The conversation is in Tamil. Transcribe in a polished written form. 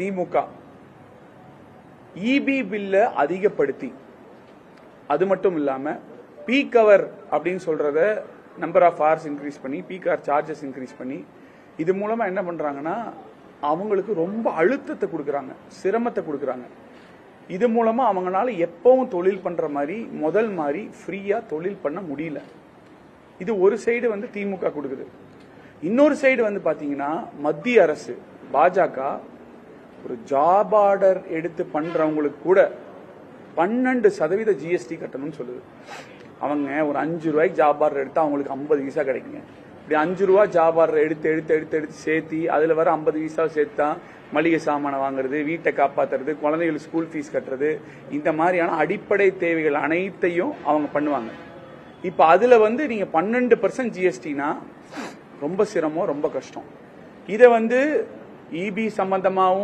திமுக இபி பில்ல அதிகப்படுத்தி, அது மட்டும் இல்லாம பீக் அவர் அப்படின்னு சொல்றத நம்பர் ஆஃப் ஹவர்ஸ் இன்க்ரீஸ் பண்ணி, பீக் ஹவர் சார்ஜஸ் இன்க்ரீஸ் பண்ணி, இது மூலமா என்ன பண்றாங்கன்னா அவங்களுக்கு ரொம்ப அழுத்தத்தை கொடுக்கறாங்க, சிரமத்தை கொடுக்கறாங்க. இது மூலமா அவங்களால எப்பவும் தொழில் பண்ற மாதிரி முதல் மாதிரி ஃப்ரீயா தொழில் பண்ண முடியல. இது ஒரு சைடு திமுக கொடுக்குது. இன்னொரு சைடு பாத்தீங்கன்னா மத்திய அரசு பாஜக ஒரு ஜாப் ஆர்டர் எடுத்து பண்றவங்களுக்கு கூட 12% ஜிஎஸ்டி கட்டணும்னு சொல்லுது. அவங்க ஒரு 5 ரூபாய்க்கு ஜாப் ஆர்டர் எடுத்தா அவங்களுக்கு 50 வீசா கிடைக்குங்க. இப்படி 5 ரூபா ஜாப் ஆர்டர் எடுத்து சேர்த்தி அதுல வர 50 வீசா சேர்த்தா மளிகை சாமானை வாங்குறது, வீட்டை காப்பாத்துறது, குழந்தைகளுக்கு ஸ்கூல் ஃபீஸ் கட்டுறது, இந்த மாதிரியான அடிப்படை தேவைகள் அனைத்தையும் அவங்க பண்ணுவாங்க. இப்ப அதுல நீங்க 12% ஜிஎஸ்டினா ரொம்ப சிரமம், ரொம்ப கஷ்டம். இத இபி சம்பந்தமாவும்